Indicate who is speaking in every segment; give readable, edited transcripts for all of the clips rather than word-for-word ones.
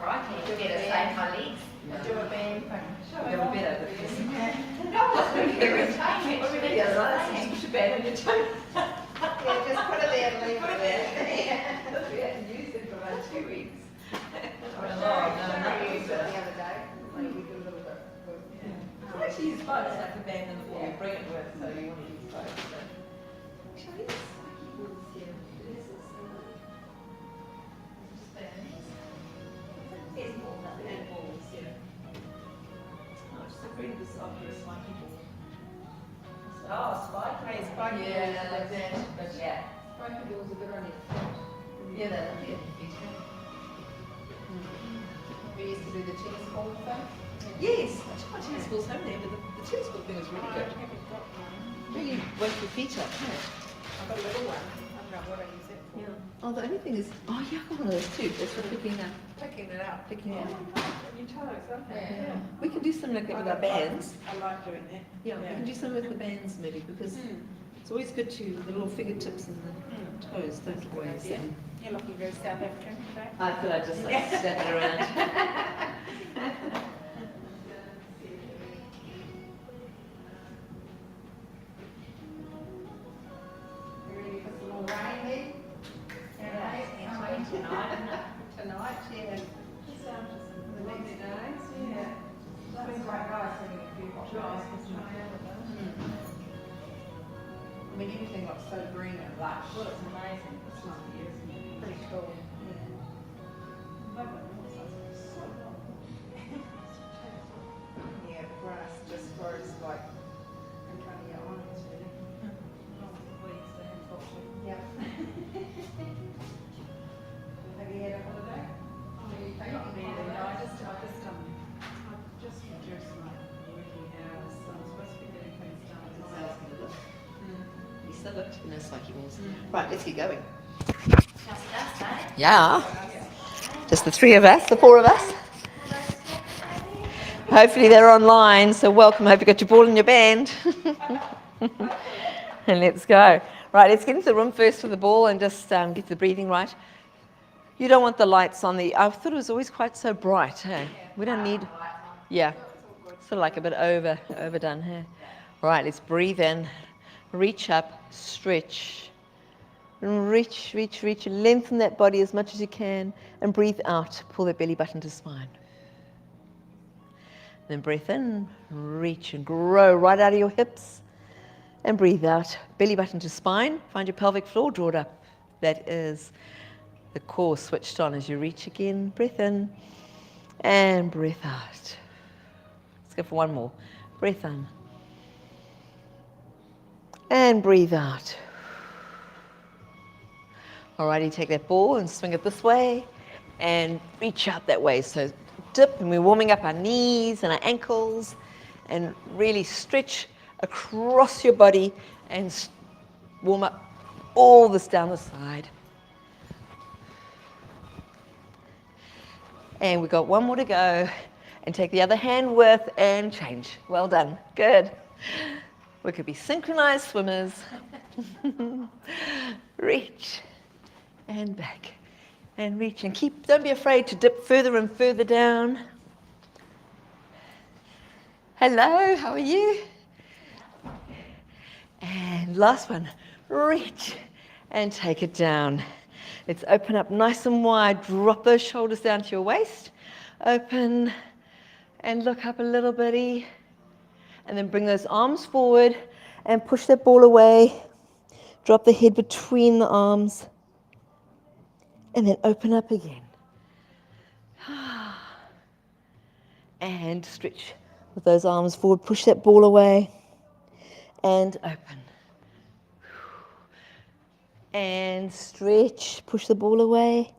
Speaker 1: crikey, you'll get a save my legs.
Speaker 2: Do a band thing.
Speaker 3: You have a better because
Speaker 1: No, it's going to be entertainment.
Speaker 3: push a band on your toe.
Speaker 2: Yeah, just put it there and leave it there.
Speaker 3: We hadn't used it for about 2 weeks.
Speaker 2: I used it the other day. Like we do a little bit.
Speaker 3: Well, actually use both, like the band and the ball. You bring it with, so you want to use both. So. Actually, it's spiky balls here. This is there's more than that balls here. Oh, just a pretty this after a spiky ball. Oh, spiky.
Speaker 2: Hey, spiky
Speaker 3: Yeah,
Speaker 2: balls
Speaker 3: like that. But yeah.
Speaker 2: Spiky balls are good on your
Speaker 3: Yeah, that'll be it.
Speaker 2: We used to do the tennis ball thing.
Speaker 3: Yes, I took my tennis balls home there, but the tennis ball thing is really good. Really wake your feet up, hey?
Speaker 2: I've got a little one. I don't know what I use it for.
Speaker 3: Yeah. Oh, the only thing is, oh yeah, I got one of those too. That's for picking up.
Speaker 2: Picking it up.
Speaker 3: Picking it up.
Speaker 2: Your toes, aren't they?
Speaker 3: Yeah. We can do something like that with our bands.
Speaker 2: I like doing that.
Speaker 3: Yeah, we can do something with the bands maybe because it's always good to the little fingertips and the toes, those ways.
Speaker 2: Yeah. You're looking very South African today.
Speaker 3: I thought I'd just like snap it around.
Speaker 2: You ready for some more rain then? Tonight, yeah. The next days, yeah. It's been quite nice having a few hot days. I mean, everything looks so green and lush.
Speaker 1: Well, it's amazing.
Speaker 2: This month here is pretty cool. Yeah, the grass just grows like in front of your eyes, really. Yeah. Have you had a holiday?
Speaker 1: Not really, no, I just
Speaker 2: reduced my working hours, so I'm supposed to be getting things done.
Speaker 3: You still look nice like you was. Right, let's get going.
Speaker 1: just us, eh?
Speaker 3: Yeah. Just the three of us, the four of us. Hopefully they're online, so welcome. Hope you got your ball and your band. And let's go. Right, let's get into the room first for the ball and just get the breathing right. You don't want the lights on the... I thought it was always quite so bright, hey? We don't need... Yeah, sort of like a bit overdone here. All right, let's breathe in, reach up, stretch. Reach, reach, reach. Lengthen that body as much as you can and breathe out. Pull that belly button to spine. Then breathe in, reach and grow right out of your hips. And breathe out. Belly button to spine. Find your pelvic floor, draw it up. That is the core switched on as you reach again. Breath in and breath out. Let's go for one more. Breath in. And breathe out. Alrighty, take that ball and swing it this way and reach out that way. So dip, and we're warming up our knees and our ankles and really stretch across your body and warm up all this down the side. And we've got one more to go. And take the other hand with and change. Well done. Good. We could be synchronized swimmers. Reach. And back, and reach, and keep, don't be afraid to dip further and further down. Hello, how are you? And last one, reach, and take it down. Let's open up nice and wide, drop those shoulders down to your waist, open, and look up a little bitty, and then bring those arms forward, and push that ball away, drop the head between the arms, and then open up again. And stretch with those arms forward. Push that ball away. And open. And stretch. Push the ball away.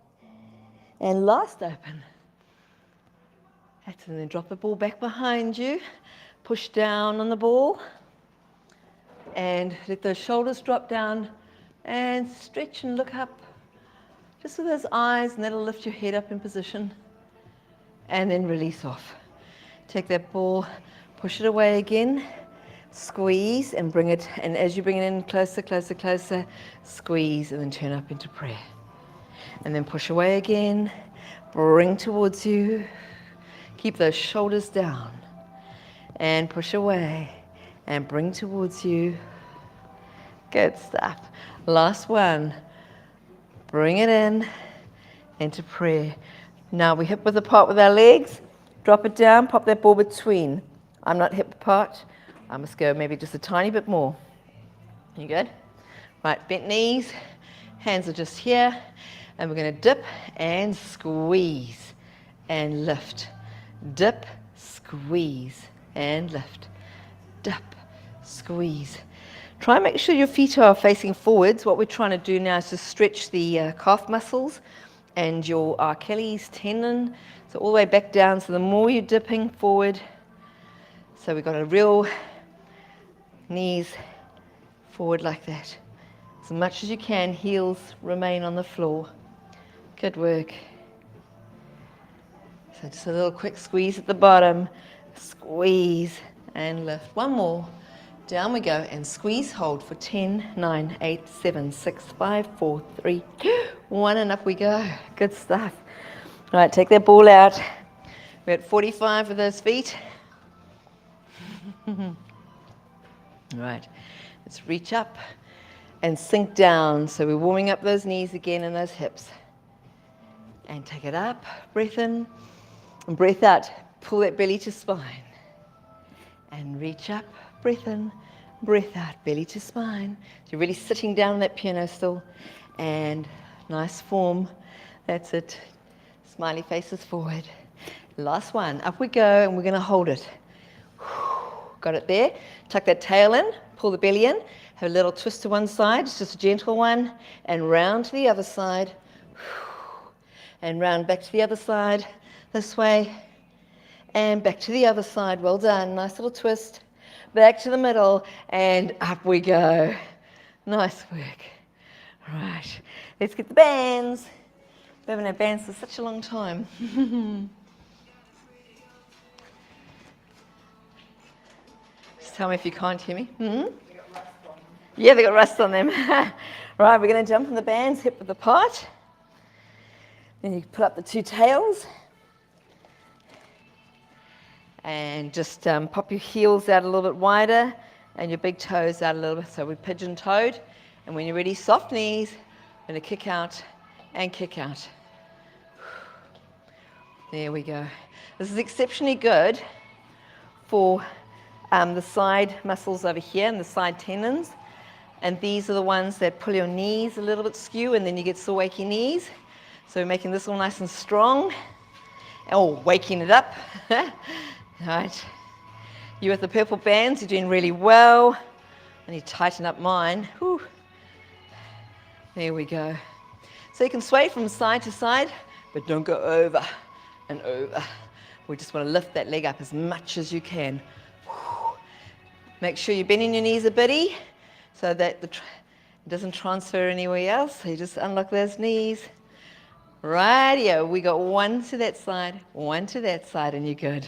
Speaker 3: And last open. And then drop the ball back behind you. Push down on the ball. And let those shoulders drop down. And stretch and look up. Just with those eyes, and that'll lift your head up in position. And then release off. Take that ball, push it away again, squeeze and bring it, and as you bring it in closer, closer, closer, squeeze and then turn up into prayer. And then push away again, bring towards you. Keep those shoulders down. And push away. And bring towards you. Good stuff. Last one. Bring it in into prayer. Now we hip width apart with our legs. Drop it down, pop that ball between. I'm not hip apart. I must go maybe just a tiny bit more. You good? Right, bent knees. Hands are just here. And we're going to dip and squeeze and lift. Dip, squeeze and lift. Dip, squeeze. Try and make sure your feet are facing forwards. What we're trying to do now is to stretch the calf muscles and your Achilles tendon. So all the way back down. So the more you're dipping forward, so we've got a real knees forward like that. As much as you can, heels remain on the floor. Good work. So just a little quick squeeze at the bottom. Squeeze and lift. One more. Down we go and squeeze, hold for 10, 9, 8, 7, 6, 5, 4, 3, 2, 1, and up we go. Good stuff. All right, take that ball out. We're at 45 with those feet. All right, let's reach up and sink down. So we're warming up those knees again and those hips. And take it up, breath in, and breath out. Pull that belly to spine. And reach up, breath in, breath out, belly to spine. So you're really sitting down on that piano still. And nice form. That's it. Smiley faces forward. Last one. Up we go, and we're going to hold it. Got it there. Tuck that tail in, pull the belly in. Have a little twist to one side, just a gentle one. And round to the other side. And round back to the other side, this way, and back to the other side. Well done. Nice little twist. Back to the middle, and up we go. Nice work. All right, let's get the bands. We haven't had bands for such a long time. Just tell me if you can't hear me. Yeah, they got rust on them. Right, we're going to jump on the bands, hip width apart. Then you put up the two tails and just pop your heels out a little bit wider and your big toes out a little bit. So we're pigeon-toed. And when you're ready, soft knees. We're going to kick out and kick out. There we go. This is exceptionally good for the side muscles over here and the side tendons. And these are the ones that pull your knees a little bit skew, and then you get sore wakey knees. So we're making this all nice and strong. Oh, waking it up. Right. You with the purple bands, you're doing really well. I need to tighten up mine. Whew. There we go. So you can sway from side to side, but don't go over and over. We just want to lift that leg up as much as you can. Whew. Make sure you're bending your knees a bitty so that it doesn't transfer anywhere else. So you just unlock those knees. Rightio, we got one to that side, one to that side, and you're good.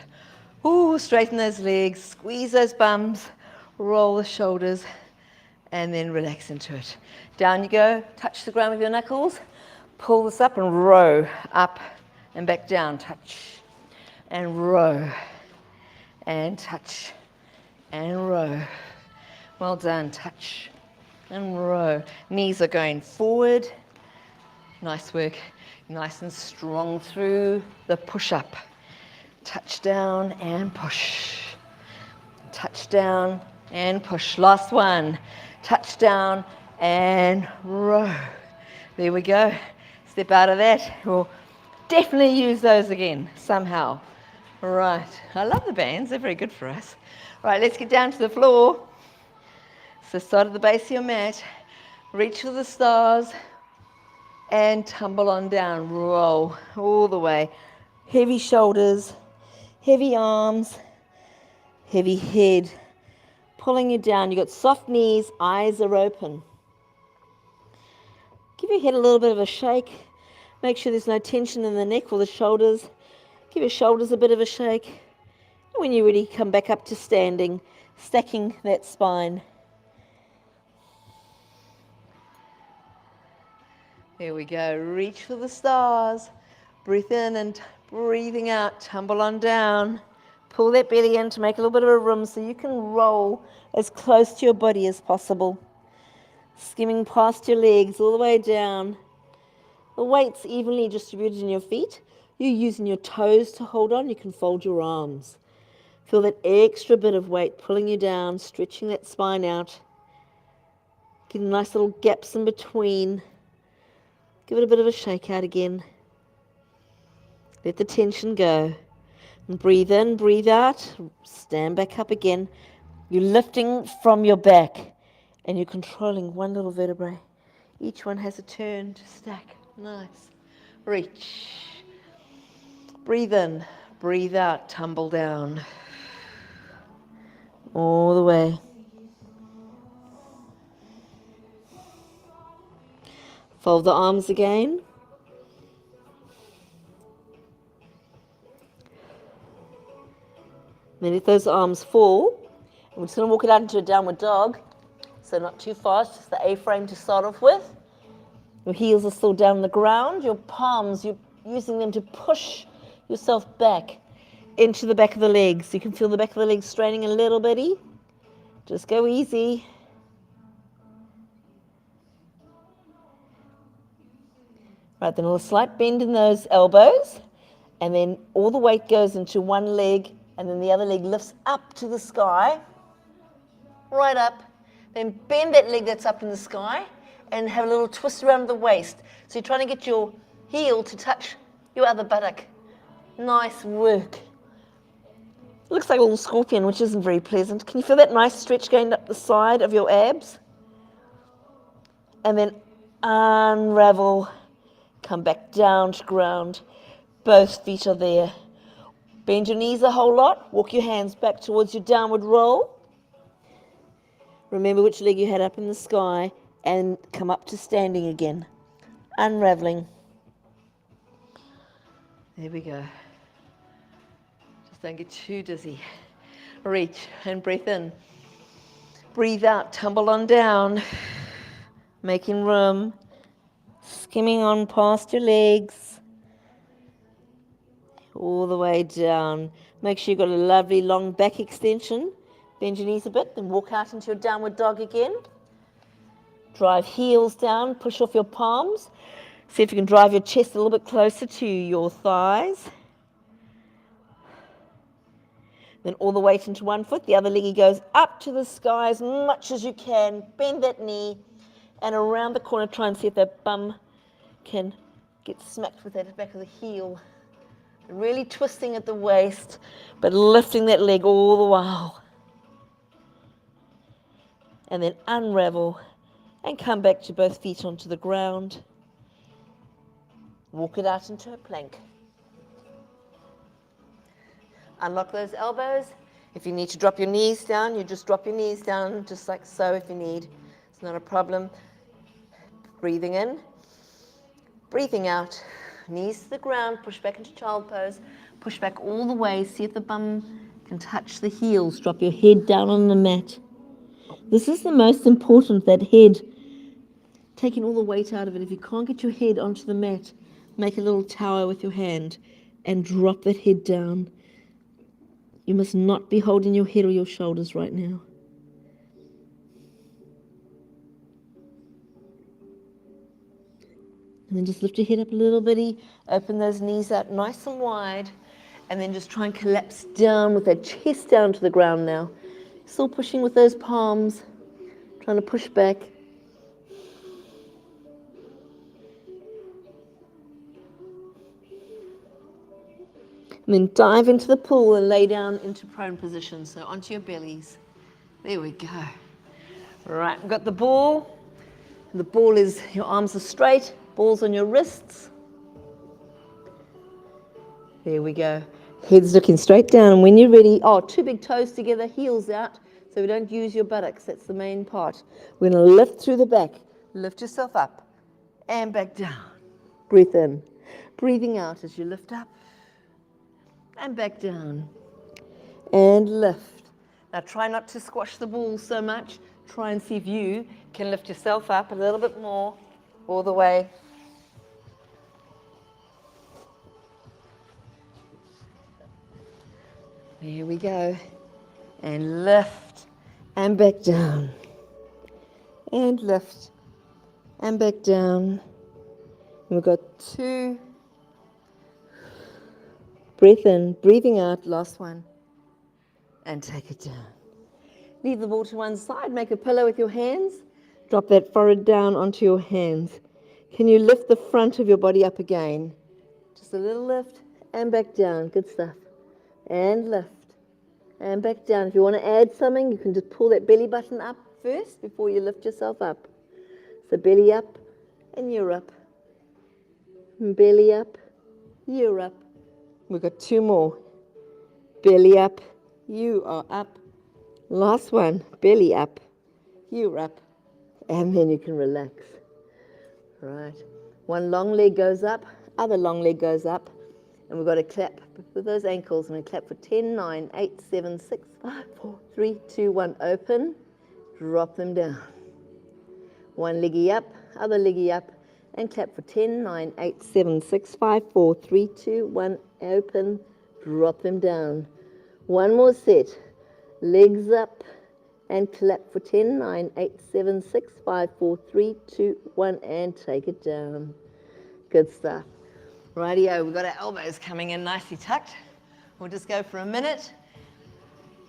Speaker 3: Ooh, straighten those legs, squeeze those bums, roll the shoulders, and then relax into it. Down you go, touch the ground with your knuckles, pull this up and row, up and back down, touch, and row, and touch, and row. Well done, touch, and row. Knees are going forward. Nice work. Nice and strong through the push-up. Touch down and push. Touch down and push. Last one. Touch down and row. There we go. Step out of that. We'll definitely use those again somehow. Right. I love the bands. They're very good for us. Right, let's get down to the floor. So start at the base of your mat. Reach for the stars. And tumble on down, roll all the way. Heavy shoulders, heavy arms, heavy head. Pulling you down. You've got soft knees, eyes are open. Give your head a little bit of a shake. Make sure there's no tension in the neck or the shoulders. Give your shoulders a bit of a shake. And when you're ready, come back up to standing, stacking that spine. There we go. Reach for the stars. Breathe in and breathing out, tumble on down. Pull that belly in to make a little bit of a room so you can roll as close to your body as possible. Skimming past your legs all the way down. The weight's evenly distributed in your feet. You're using your toes to hold on. You can fold your arms. Feel that extra bit of weight pulling you down, stretching that spine out. Getting nice little gaps in between. Give it a bit of a shake out again. Let the tension go. And breathe in, breathe out. Stand back up again. You're lifting from your back and you're controlling one little vertebrae. Each one has a turn to stack. Nice. Reach. Breathe in, breathe out, tumble down. All the way. Fold the arms again. Then let those arms fall. We're just going to walk it out into a downward dog. So not too fast, just the A-frame to start off with. Your heels are still down on the ground. Your palms, you're using them to push yourself back into the back of the legs. You can feel the back of the legs straining a little bitty. Just go easy. Right, then a little slight bend in those elbows. And then all the weight goes into one leg, and then the other leg lifts up to the sky. Right up. Then bend that leg that's up in the sky and have a little twist around the waist. So you're trying to get your heel to touch your other buttock. Nice work. Looks like a little scorpion, which isn't very pleasant. Can you feel that nice stretch going up the side of your abs? And then unravel. Come back down to ground. Both feet are there. Bend your knees a whole lot. Walk your hands back towards your downward roll. Remember which leg you had up in the sky and come up to standing again. Unraveling. There we go. Just don't get too dizzy. Reach and breathe in. Breathe out, tumble on down. Making room. Skimming on past your legs. All the way down. Make sure you've got a lovely long back extension. Bend your knees a bit, then walk out into your downward dog again. Drive heels down, push off your palms. See if you can drive your chest a little bit closer to your thighs. Then all the weight into one foot. The other leggy goes up to the sky as much as you can. Bend that knee and around the corner. Try and see if that bum can get smacked with that back of the heel. Really twisting at the waist, but lifting that leg all the while. And then unravel and come back to both feet onto the ground. Walk it out into a plank. Unlock those elbows. If you need to drop your knees down, you just drop your knees down just like so if you need. It's not a problem. Breathing in, breathing out. Knees to the ground, push back into child pose. Push back all the way. See if the bum can touch the heels. Drop your head down on the mat. This is the most important, that head. Taking all the weight out of it. If you can't get your head onto the mat, make a little tower with your hand and drop that head down. You must not be holding your head or your shoulders right now. And then just lift your head up a little bitty, open those knees out nice and wide, and then just try and collapse down with that chest down to the ground now. Still pushing with those palms, trying to push back. And then dive into the pool and lay down into prone position, so onto your bellies. There we go. Right, we've got the ball. The ball is, your arms are straight, balls on your wrists. There we go. Head's looking straight down, and when you're ready, two big toes together, heels out, so we don't use your buttocks, that's the main part. We're going to lift through the back, lift yourself up, and back down. Breathe in. Breathing out as you lift up, and back down, and lift. Now try not to squash the ball so much. Try and see if you can lift yourself up a little bit more, all the way. There we go. And lift and back down. And lift and back down. And we've got 2. Breath in, breathing out, last one. And take it down. Leave the ball to one side, make a pillow with your hands. Drop that forehead down onto your hands. Can you lift the front of your body up again? Just a little lift and back down. Good stuff. And lift and back down. If you want to add something, you can just pull that belly button up first before you lift yourself up. So belly up and you're up. Belly up, you're up. We've got 2 more. Belly up, you are up. Last one, belly up, you're up. And then you can relax. Right. One long leg goes up, other long leg goes up. And we've got to clap with those ankles. I'm going to clap for 10, 9, 8, 7, 6, 5, 4, 3, 2, 1. Open, drop them down. One leggy up, other leggy up. And clap for 10, 9, 8, 7, 6, 5, 4, 3, 2, 1. Open, drop them down. One more set. Legs up and clap for 10, 9, 8, 7, 6, 5, 4, 3, 2, 1. And take it down. Good stuff. Rightio, we've got our elbows coming in nicely tucked. We'll just go for a minute.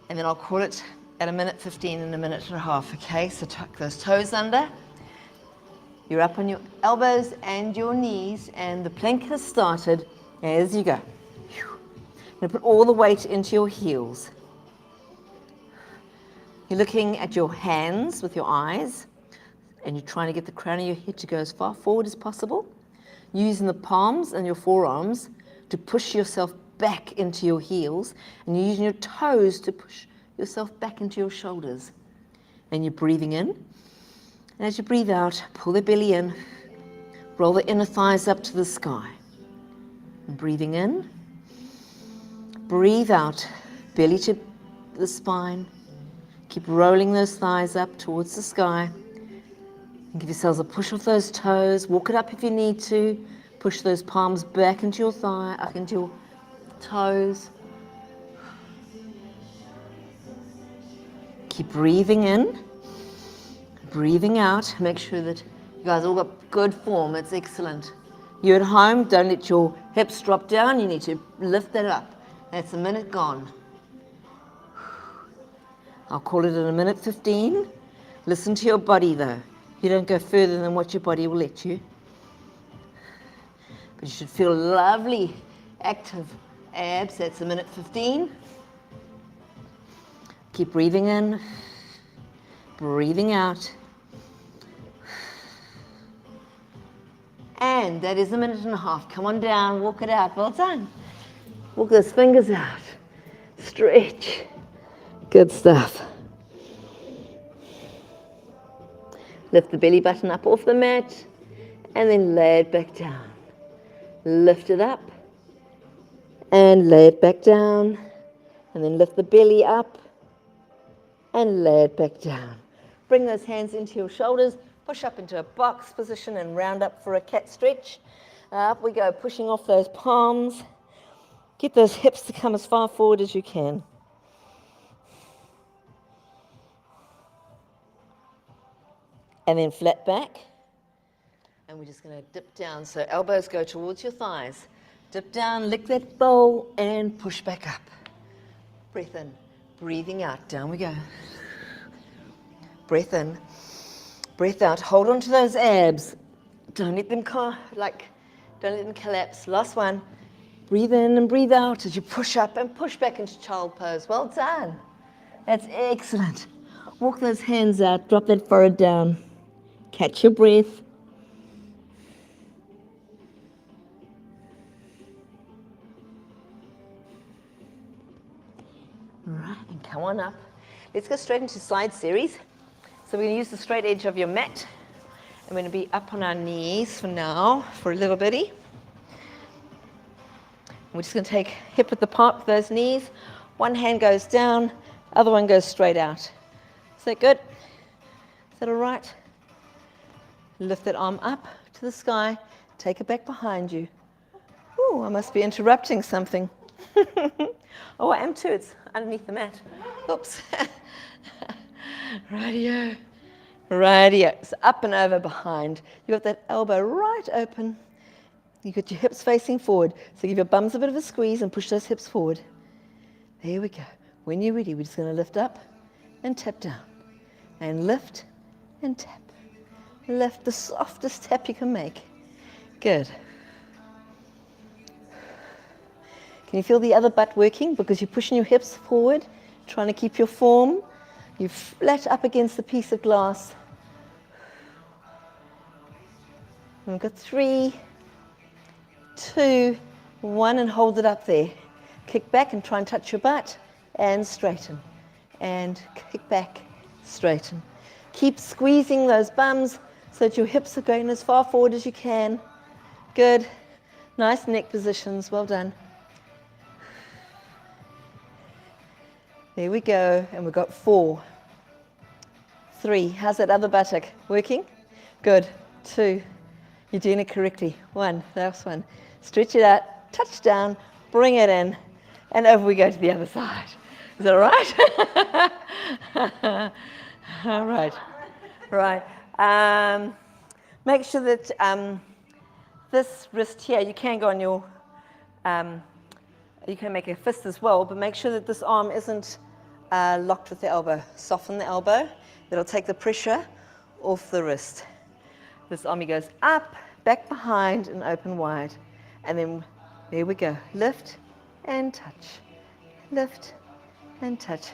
Speaker 3: And then I'll call it at 1:15 and 1.5 minutes, okay? So tuck those toes under. You're up on your elbows and your knees, and the plank has started as you go. You're going to put all the weight into your heels. You're looking at your hands with your eyes, and you're trying to get the crown of your head to go as far forward as possible, using the palms and your forearms to push yourself back into your heels, and you're using your toes to push yourself back into your shoulders. And you're breathing in. And as you breathe out, pull the belly in, roll the inner thighs up to the sky. And breathing in, breathe out, belly to the spine. Keep rolling those thighs up towards the sky. And give yourselves a push off those toes. Walk it up if you need to. Push those palms back into your thigh, up into your toes. Keep breathing in. Breathing out, make sure that you guys all got good form. It's excellent. You at home, don't let your hips drop down. You need to lift that up. That's a minute gone. I'll call it at 1:15. Listen to your body though. You don't go further than what your body will let you. But you should feel lovely, active abs. That's 1:15. Keep breathing in, breathing out. And that is 1.5 minutes. Come on down, walk it out. Well done. Walk those fingers out. Stretch. Good stuff. Lift the belly button up off the mat and then lay it back down. Lift it up and lay it back down. And then lift the belly up and lay it back down. Bring those hands into your shoulders. Push up into a box position and round up for a cat stretch. Up we go, pushing off those palms. Get those hips to come as far forward as you can. And then flat back. And we're just going to dip down. So elbows go towards your thighs. Dip down, lick that bowl, and push back up. Breath in, breathing out. Down we go. Breath in. Breath out. Hold on to those abs. Don't let them collapse. Last one. Breathe in and breathe out as you push up and push back into child pose. Well done. That's excellent. Walk those hands out. Drop that forehead down. Catch your breath. All right, and come on up. Let's go straight into side series. So we're going to use the straight edge of your mat. I'm going to be up on our knees for now, for a little bitty. We're just going to take hip width apart with those knees. One hand goes down, other one goes straight out. Is that good? Is that all right? Lift that arm up to the sky. Take it back behind you. Ooh, I must be interrupting something. Oh, I am too. It's underneath the mat. Oops. Radio. Radio. So up and over behind. You've got that elbow right open. You've got your hips facing forward. So give your bums a bit of a squeeze and push those hips forward. There we go. When you're ready, we're just going to lift up and tap down. And lift and tap. Lift, the softest tap you can make. Good. Can you feel the other butt working? Because you're pushing your hips forward, trying to keep your form. You're flat up against the piece of glass. And we've got 3, 2, 1, and hold it up there. Kick back and try and touch your butt, and straighten. And kick back, straighten. Keep squeezing those bums so that your hips are going as far forward as you can. Good. Nice neck positions. Well done. There we go. And we've got 4, 3. How's that other buttock? Working? Good. 2. You're doing it correctly. 1. Last one. Stretch it out. Touch down. Bring it in. And over we go to the other side. Is that all right? All right. Right. Make sure that this wrist here, you can go on your, you can make a fist as well, but make sure that this arm isn't locked with the elbow. Soften the elbow. That'll take the pressure off the wrist. This arm goes up, back behind, and open wide. And then there we go. Lift and touch. Lift and touch.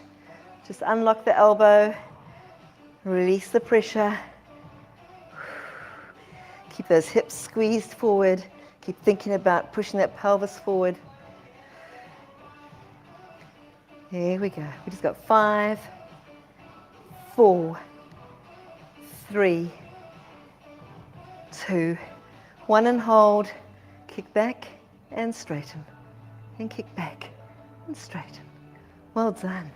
Speaker 3: Just unlock the elbow. Release the pressure. Keep those hips squeezed forward. Keep thinking about pushing that pelvis forward. There we go. We just got 5, 4, 3, 2, 1, and hold. Kick back and straighten. And kick back and straighten. Well done.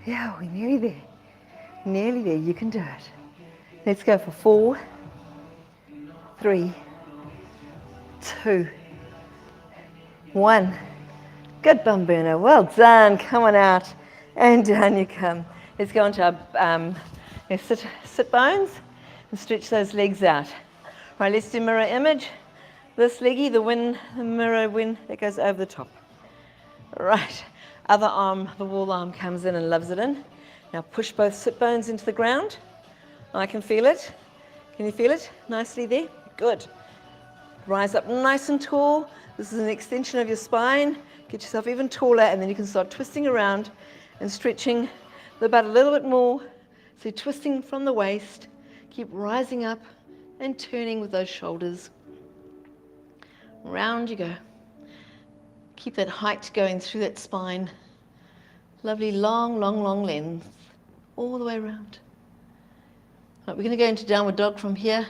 Speaker 3: Yeah, we're nearly there. Nearly there. You can do it. Let's go for 4, 3, 2, 1. Good bum burner. Well done. Come on out. And down you come. Let's go into our sit bones and stretch those legs out. Right, let's do mirror image. This leggy, the mirror wing that goes over the top. Right. Other arm, the wall arm comes in and loves it in. Now push both sit bones into the ground. I can feel it. Can you feel it nicely there? Good. Rise up nice and tall. This is an extension of your spine. Get yourself even taller, and then you can start twisting around and stretching the butt a little bit more. So you're twisting from the waist. Keep rising up and turning with those shoulders. Round you go. Keep that height going through that spine. Lovely long, long, long length all the way around. Right, we're going to go into downward dog from here.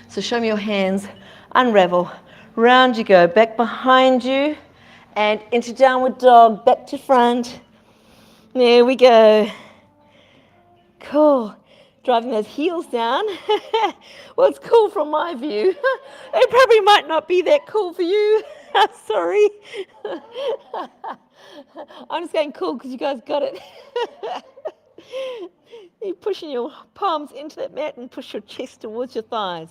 Speaker 3: So show me your hands. Unravel. Round you go. Back behind you. And into downward dog. Back to front. There we go. Cool. Driving those heels down. Well, it's cool from my view. It probably might not be that cool for you. Sorry. I'm just going cool because you guys got it. You're pushing your palms into that mat and push your chest towards your thighs.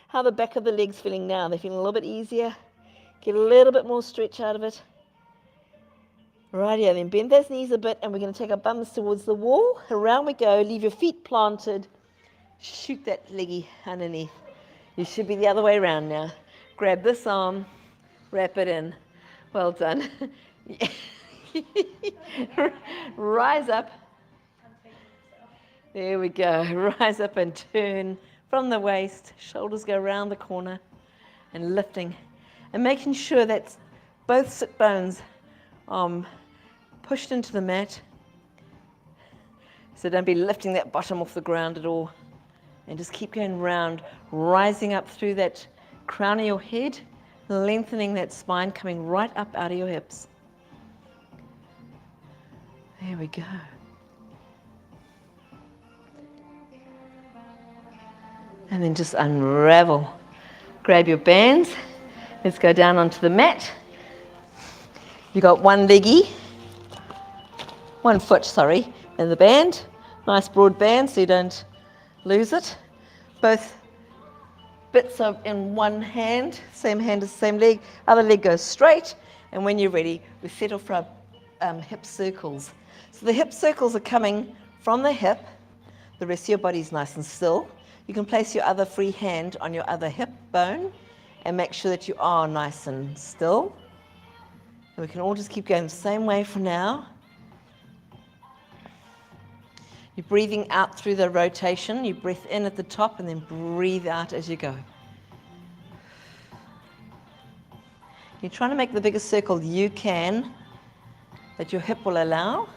Speaker 3: How are the back of the legs feeling now? They're feeling a little bit easier. Get a little bit more stretch out of it. Rightio, then bend those knees a bit, and we're going to take our bums towards the wall. Around we go. Leave your feet planted. Shoot that leggy underneath. You should be the other way around now. Grab this arm. Wrap it in. Well done. Rise up. There we go. Rise up and turn from the waist. Shoulders go around the corner. And lifting. And making sure that both sit bones are pushed into the mat. So don't be lifting that bottom off the ground at all. And just keep going round, rising up through that crown of your head, lengthening that spine, coming right up out of your hips. There we go. And then just unravel. Grab your bands. Let's go down onto the mat. You got one leggy, 1 foot, sorry, in the band. Nice broad band so you don't lose it. Both bits are in one hand as the same leg. Other leg goes straight. And when you're ready, we settle for our hip circles. So the hip circles are coming from the hip. The rest of your body's nice and still. You can place your other free hand on your other hip bone and make sure that you are nice and still. And we can all just keep going the same way for now. You're breathing out through the rotation. You breathe in at the top and then breathe out as you go. You're trying to make the biggest circle you can that your hip will allow.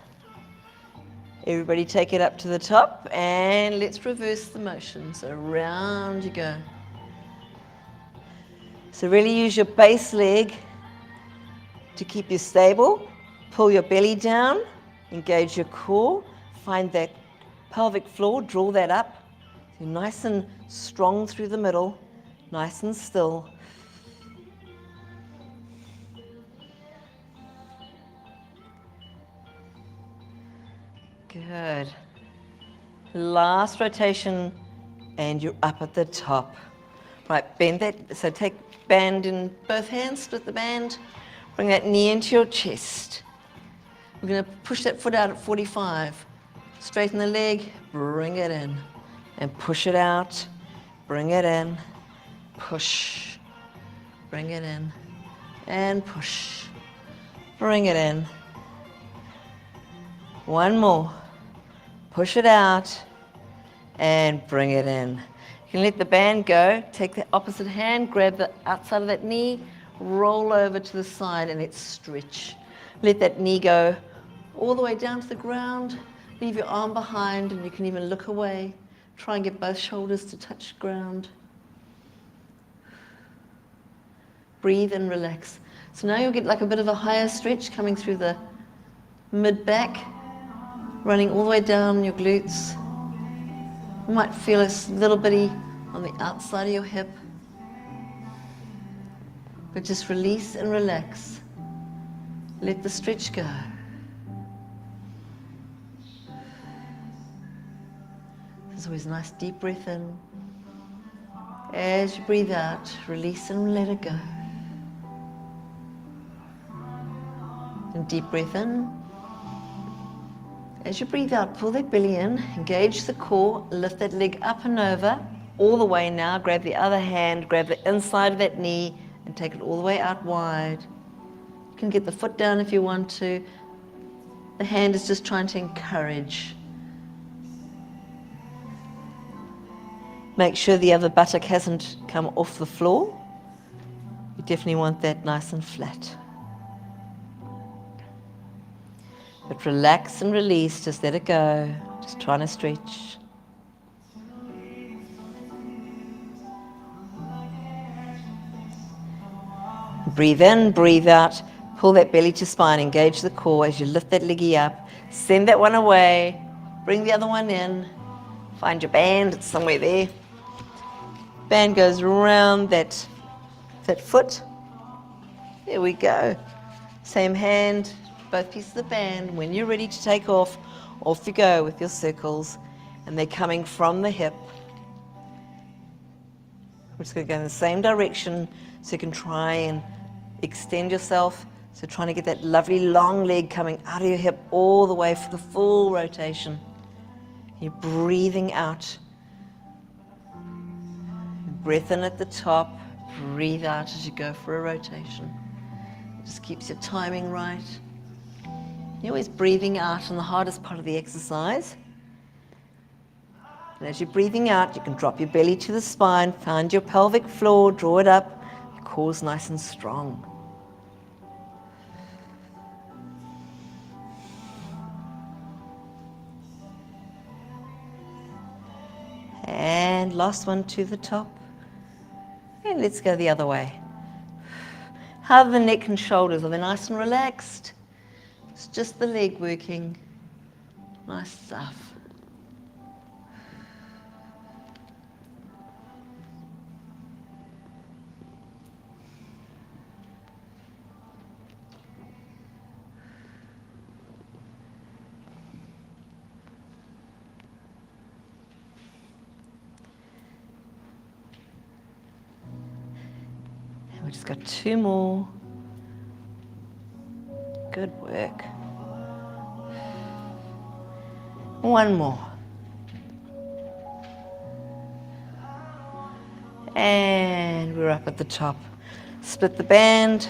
Speaker 3: Everybody take it up to the top and let's reverse the motion. So round you go. So really use your base leg to keep you stable. Pull your belly down, engage your core, find that pelvic floor, draw that up. You're nice and strong through the middle, nice and still. Good. Last rotation, and you're up at the top. Right, bend that, so take band in both hands, split the band, bring that knee into your chest. We're going to push that foot out at 45. Straighten the leg, bring it in, and push it out, bring it in, push, bring it in, and push, bring it in. One more. Push it out and bring it in. You can let the band go, take the opposite hand, grab the outside of that knee, roll over to the side and let's stretch. Let that knee go all the way down to the ground. Leave your arm behind and you can even look away. Try and get both shoulders to touch ground. Breathe and relax. So now you'll get like a bit of a higher stretch coming through the mid-back, running all the way down your glutes. You might feel a little bitty on the outside of your hip. But just release and relax. Let the stretch go. There's always a nice deep breath in. As you breathe out, release and let it go. And deep breath in. As you breathe out, pull that belly in, engage the core, lift that leg up and over, all the way now. Grab the other hand, grab the inside of that knee, and take it all the way out wide. You can get the foot down if you want to. The hand is just trying to encourage. Make sure the other buttock hasn't come off the floor. You definitely want that nice and flat. But relax and release, just let it go. Just trying to stretch. Breathe in, breathe out. Pull that belly to spine, engage the core as you lift that leggy up. Send that one away. Bring the other one in. Find your band, it's somewhere there. Band goes around that foot. There we go. Same hand, both pieces of the band. When you're ready to take off, off you go with your circles. And they're coming from the hip. We're just going to go in the same direction so you can try and extend yourself. So trying to get that lovely long leg coming out of your hip all the way for the full rotation. You're breathing out. Breath in at the top, breathe out as you go for a rotation. It just keeps your timing right. You're always breathing out on the hardest part of the exercise. And as you're breathing out, you can drop your belly to the spine, find your pelvic floor, draw it up, your core's nice and strong. And last one to the top. And let's go the other way. How are the neck and shoulders? Are they nice and relaxed? It's just the leg working. Nice stuff. We just got 2 more. Good work. 1 more. And we're up at the top. Split the band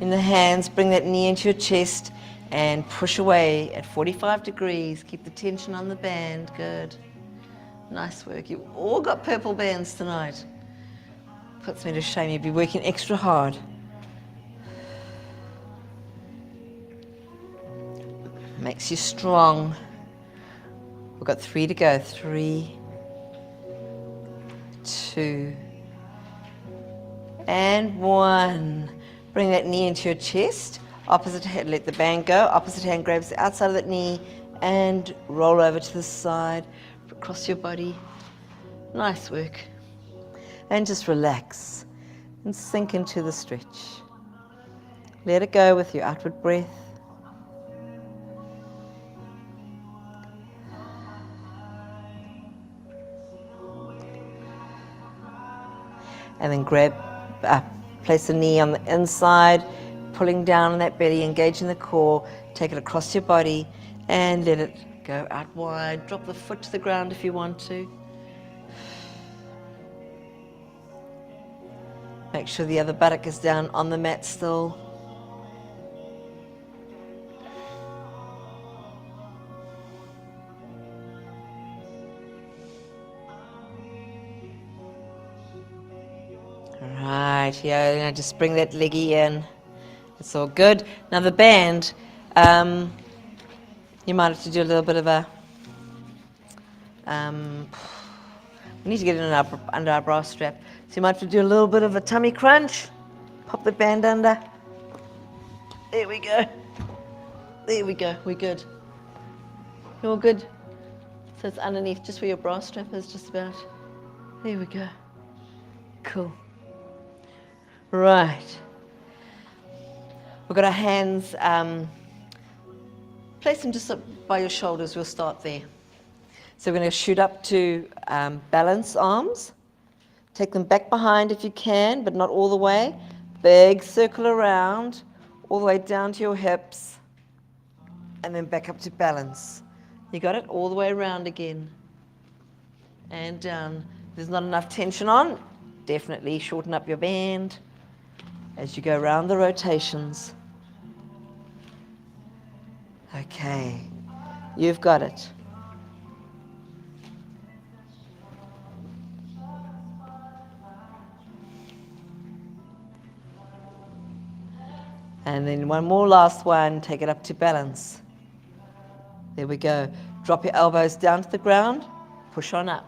Speaker 3: in the hands, bring that knee into your chest and push away at 45 degrees. Keep the tension on the band. Good. Nice work. You've all got purple bands tonight. Puts me to shame. You'd be working extra hard. Makes you strong. We've got 3 to go. 3, 2, and 1. Bring that knee into your chest. Opposite hand, let the band go. Opposite hand grabs the outside of that knee and roll over to the side, across your body. Nice work. And just relax and sink into the stretch. Let it go with your outward breath. And then place the knee on the inside, pulling down on that belly, engaging the core, take it across your body and let it go out wide. Drop the foot to the ground if you want to. Make sure the other buttock is down on the mat still. Right, here, just bring that leggy in. It's all good. Now the band, you might have to do a little bit of a, we need to get it under our bra strap. So you might have to do a little bit of a tummy crunch. Pop the band under. There we go. There we go, we're good. You're all good. So it's underneath, just where your bra strap is, just about. There we go. Cool. Right. We've got our hands, place them just by your shoulders. We'll start there. So we're going to shoot up to balance arms. Take them back behind if you can, but not all the way. Big circle around, all the way down to your hips, and then back up to balance. You got it? All the way around again. And down. If there's not enough tension on, definitely shorten up your band as you go around the rotations. Okay, you've got it. And then one more last one, take it up to balance. There we go. Drop your elbows down to the ground, push on up.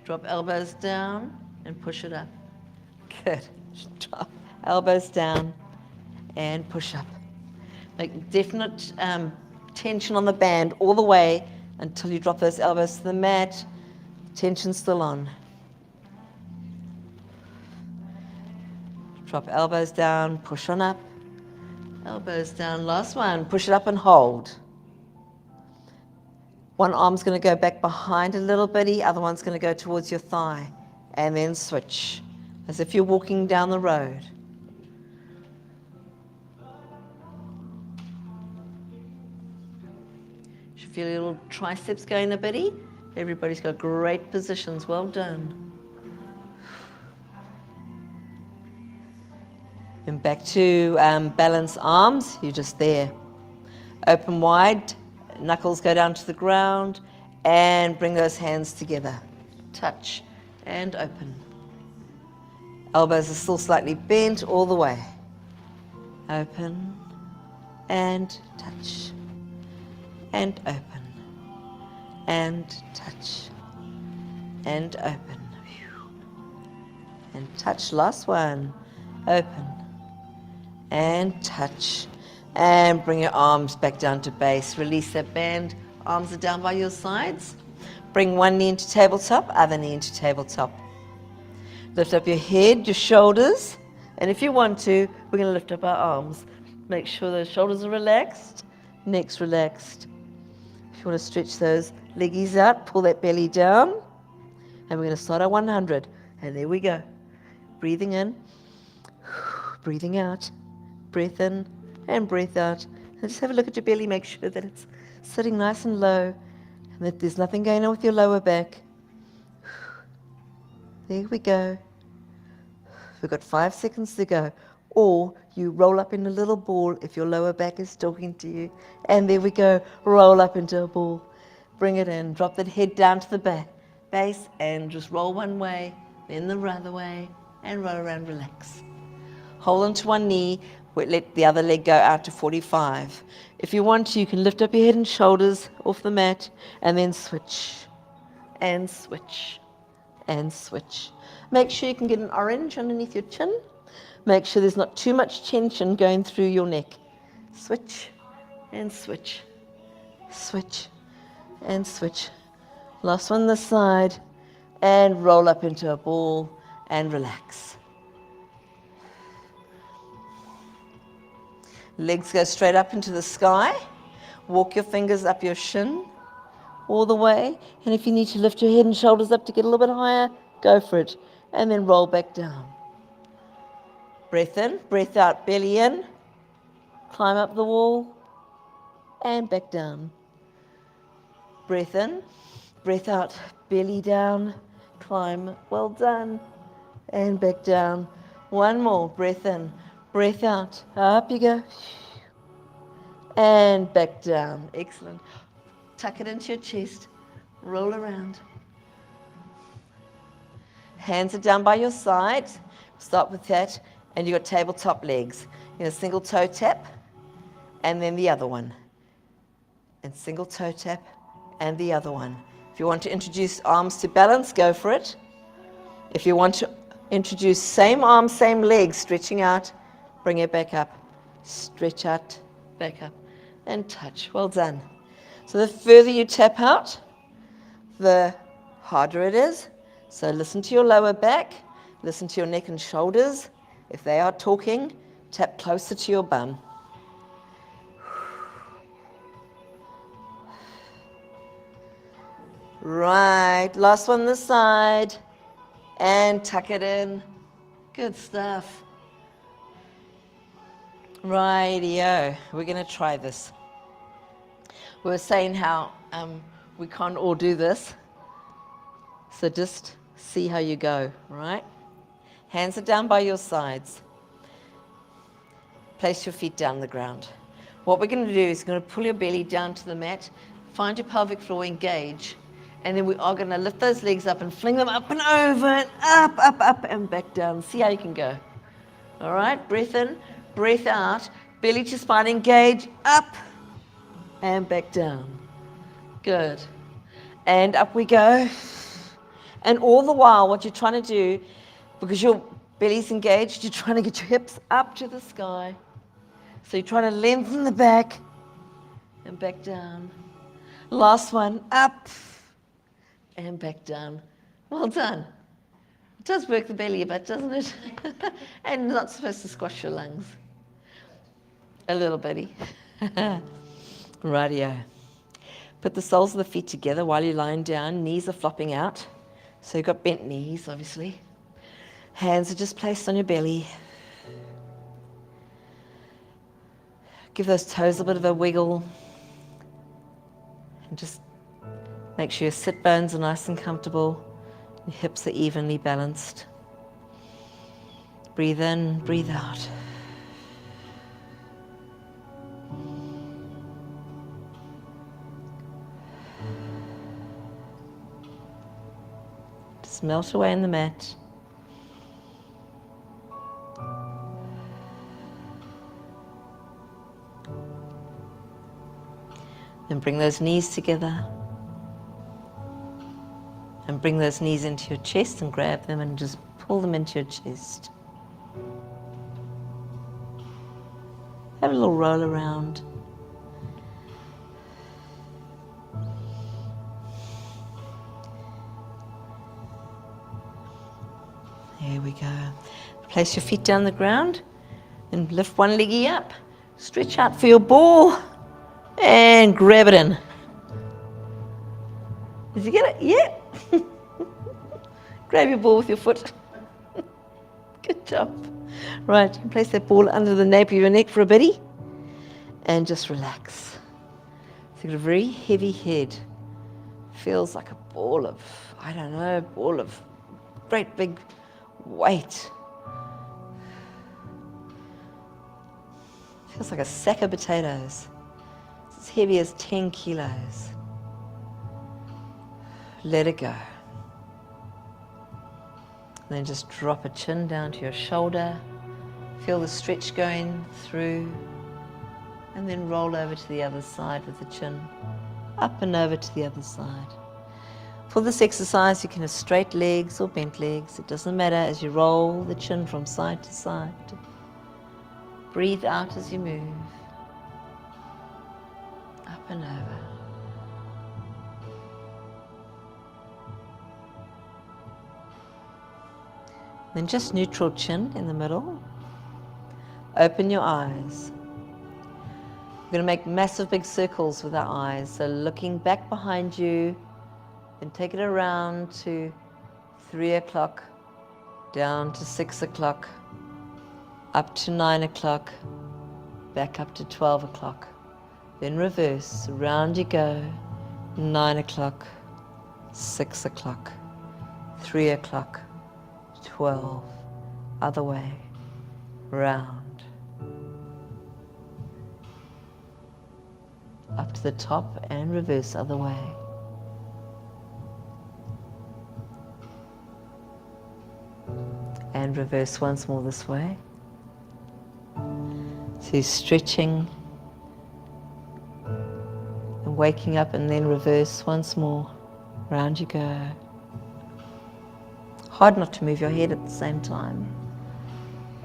Speaker 3: Drop elbows down and push it up. Good. Drop elbows down and push up. Make definite tension on the band all the way until you drop those elbows to the mat. Tension still on. Drop elbows down, push on up. Elbows down, last one. Push it up and hold. One arm's going to go back behind a little bitty, other one's going to go towards your thigh. And then switch, as if you're walking down the road. You should feel your little triceps going a bitty. Everybody's got great positions, well done. And back to balance arms, you're just there. Open wide, knuckles go down to the ground, and bring those hands together. Touch and open. Elbows are still slightly bent all the way. Open and touch. And open. And touch. And open. And touch, last one. Open. And touch, and bring your arms back down to base. Release that band, arms are down by your sides. Bring one knee into tabletop, other knee into tabletop. Lift up your head, your shoulders, and if you want to, we're going to lift up our arms. Make sure those shoulders are relaxed, neck's relaxed. If you want to stretch those leggies out, pull that belly down, and we're going to start our 100. And there we go. Breathing in. breathing out. Breath in and breath out. And just have a look at your belly, make sure that it's sitting nice and low and that there's nothing going on with your lower back. There we go. We've got 5 seconds to go. Or you roll up in a little ball if your lower back is talking to you. And there we go. Roll up into a ball. Bring it in. Drop that head down to the base and just roll one way, then the other way, and roll around, relax. Hold onto one knee, let the other leg go out to 45. If you want to, you can lift up your head and shoulders off the mat and then switch and switch and switch. Make sure you can get an orange underneath your chin. Make sure there's not too much tension going through your neck. Switch and switch, switch and switch. Last one this side, and roll up into a ball and relax. Legs go straight up into the sky. Walk your fingers up your shin all the way. And if you need to lift your head and shoulders up to get a little bit higher, go for it. And then roll back down. Breath in, breath out, belly in. Climb up the wall and back down. Breath in, breath out, belly down, climb, well done, and back down. One more, breath in, breath out, up you go, and back down. Excellent. Tuck it into your chest, roll around. Hands are down by your side. Start with that, and you've got tabletop legs. In a single toe tap, and then the other one. And single toe tap, and the other one. If you want to introduce arms to balance, go for it. If you want to introduce same arms, same legs, stretching out, bring it back up. Stretch out, back up, and touch. Well done. So the further you tap out, the harder it is. So listen to your lower back, listen to your neck and shoulders. If they are talking, tap closer to your bum. Right, last one this side, and tuck it in. Good stuff. Rightio, we're going to try this. We were saying how we can't all do this, so just see how you go, right? Hands are down by your sides. Place your feet down the ground. What we're going to do is going to pull your belly down to the mat, find your pelvic floor, engage, and then we are going to lift those legs up and fling them up and over and up, up, up, and back down. See how you can go. All right, breath in, breath out, belly to spine, engage, up, and back down. Good. And up we go. And all the while, what you're trying to do, because your belly's engaged, you're trying to get your hips up to the sky. So you're trying to lengthen the back and back down. Last one, up and back down. Well done. It does work the belly a bit, doesn't it? And not supposed to squash your lungs. A little bitty. Rightio. Put the soles of the feet together while you're lying down. Knees are flopping out. So you've got bent knees, obviously. Hands are just placed on your belly. Give those toes a bit of a wiggle. And just make sure your sit bones are nice and comfortable. Your hips are evenly balanced. Breathe in, breathe out. Just melt away in the mat. Then bring those knees together. And bring those knees into your chest and grab them and just pull them into your chest. Have a little roll around. There we go. Place your feet down the ground and lift one leggy up. Stretch out for your ball and grab it in. Did you get it? Yeah. Grab your ball with your foot. Good job. Right, you can place that ball under the nape of your neck for a bitty and just relax. So you've got a very heavy head. Feels like a ball of, I don't know, ball of great big weight. Feels like a sack of potatoes. It's as heavy as 10 kilos. Let it go. And then just drop a chin down to your shoulder. Feel the stretch going through. And then roll over to the other side with the chin. Up and over to the other side. For this exercise, you can have straight legs or bent legs. It doesn't matter as you roll the chin from side to side. Breathe out as you move. Up and over. Then just neutral chin in the middle. Open your eyes. We're going to make massive big circles with our eyes. So looking back behind you, then take it around to 3 o'clock, down to 6 o'clock, up to 9 o'clock, back up to 12 o'clock. Then reverse, around you go, 9 o'clock, 6 o'clock, 3 o'clock, 12, other way, round. Up to the top and reverse other way. And reverse once more this way. So you're stretching and waking up and then reverse once more. Round you go. Hard not to move your head at the same time.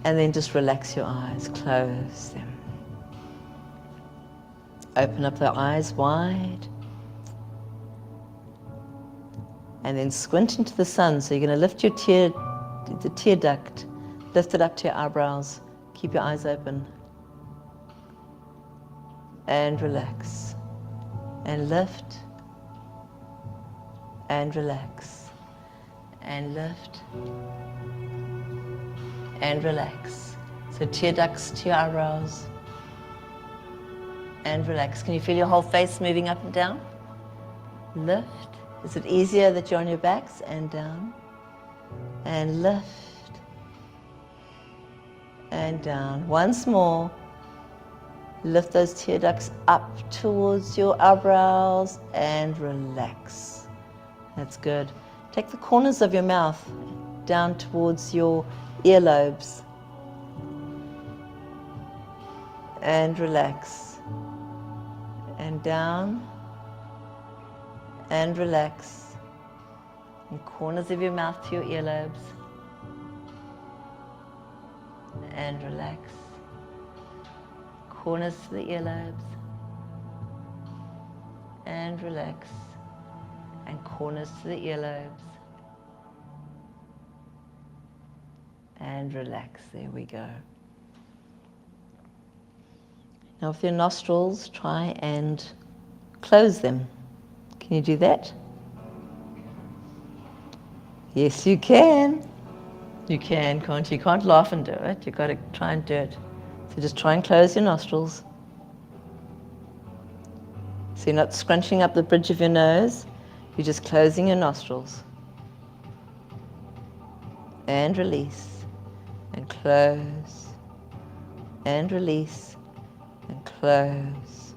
Speaker 3: And then just relax your eyes, close them. Open up the eyes wide. And then squint into the sun. So you're going to lift your the tear duct, lift it up to your eyebrows. Keep your eyes open. And relax. And lift. And relax. And lift. And relax. So tear ducts to your eyebrows. And relax. Can you feel your whole face moving up and down? Lift. Is it easier that you're on your backs? And down. And lift. And down. Once more. Lift those tear ducts up towards your eyebrows and relax. That's good. Take the corners of your mouth down towards your earlobes. And relax. And down. And relax. And corners of your mouth to your earlobes. And relax. Corners to the earlobes. And relax. And corners to the earlobes. And relax. There we go. Now with your nostrils, try and close them. Can you do that? Yes, you can. You can, can't you? You can't laugh and do it. You've got to try and do it. So just try and close your nostrils. So you're not scrunching up the bridge of your nose. You're just closing your nostrils. And release. And close. And release. And close.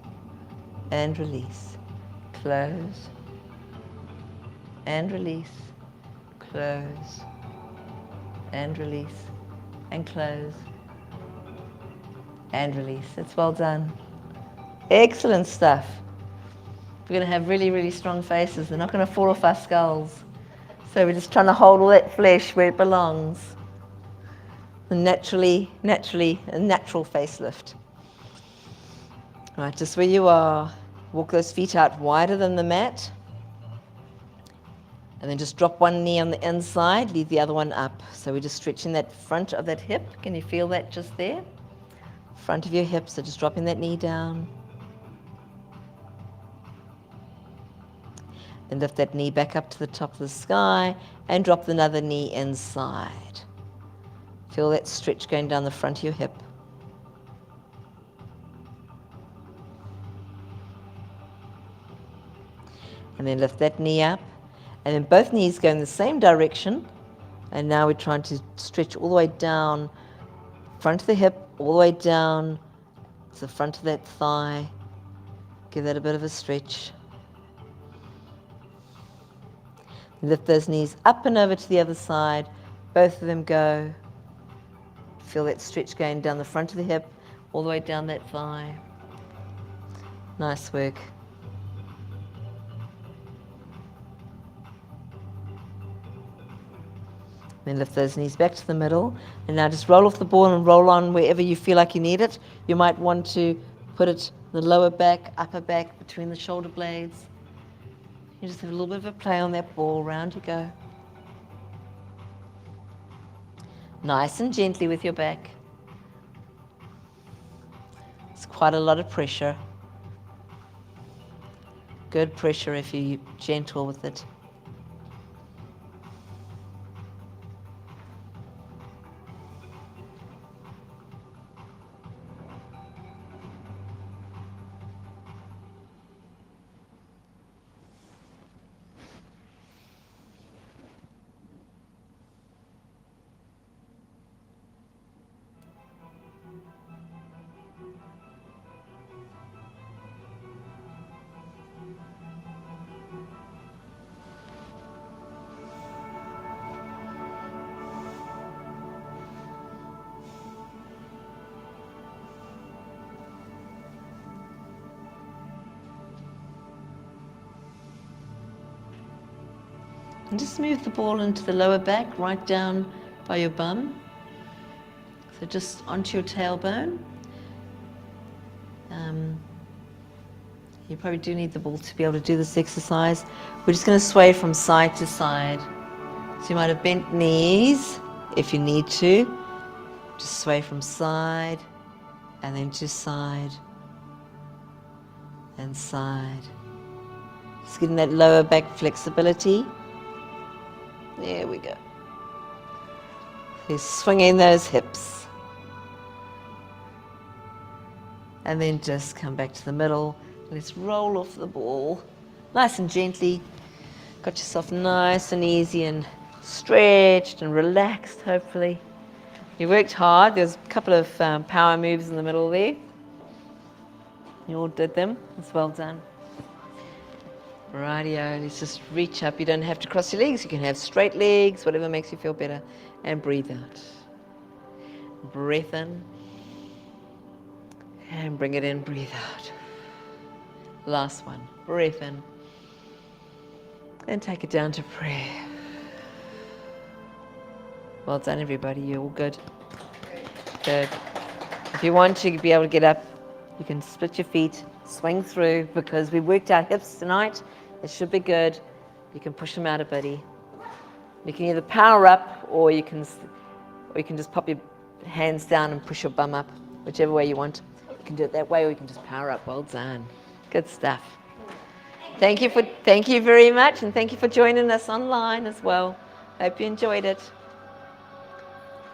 Speaker 3: And release. Close. And release. Close. And release. And close. And release. That's well done. Excellent stuff. We're going to have really, really strong faces. They're not going to fall off our skulls. So we're just trying to hold all that flesh where it belongs. And naturally, a natural facelift. Right, just where you are. Walk those feet out wider than the mat. And then just drop one knee on the inside, leave the other one up. So we're just stretching that front of that hip. Can you feel that just there? Front of your hip, so just dropping that knee down. Then lift that knee back up to the top of the sky and drop another knee inside. Feel that stretch going down the front of your hip. And then lift that knee up. And then both knees go in the same direction. And now we're trying to stretch all the way down, front of the hip, all the way down to the front of that thigh. Give that a bit of a stretch. Lift those knees up and over to the other side. Both of them go. Feel that stretch going down the front of the hip, all the way down that thigh. Nice work. Then lift those knees back to the middle. And now just roll off the ball and roll on wherever you feel like you need it. You might want to put it in the lower back, upper back, between the shoulder blades. You just have a little bit of a play on that ball. Round you go. Nice and gently with your back. It's quite a lot of pressure. Good pressure if you're gentle with it. And just move the ball into the lower back, right down by your bum. So just onto your tailbone. You probably do need the ball to be able to do this exercise. We're just going to sway from side to side. So you might have bent knees if you need to. Just sway from side and then to side and side. Just getting that lower back flexibility. There we go. So swinging those hips. And then just come back to the middle. Let's roll off the ball. Nice and gently. Got yourself nice and easy and stretched and relaxed, hopefully. You worked hard. There's a couple of power moves in the middle there. You all did them. It's well done. Rightio, let's just reach up. You don't have to cross your legs. You can have straight legs, whatever makes you feel better. And breathe out. Breath in. And bring it in, breathe out. Last one. Breath in. And take it down to prayer. Well done, everybody. You're all good. Good. If you want to be able to get up, you can split your feet, swing through, because we worked our hips tonight. It should be good. You can push them out a bitty. You can either power up, or you can just pop your hands down and push your bum up, whichever way you want. You can do it that way, or you can just power up. Well done. Good stuff. Thank you very much, and thank you for joining us online as well. Hope you enjoyed it.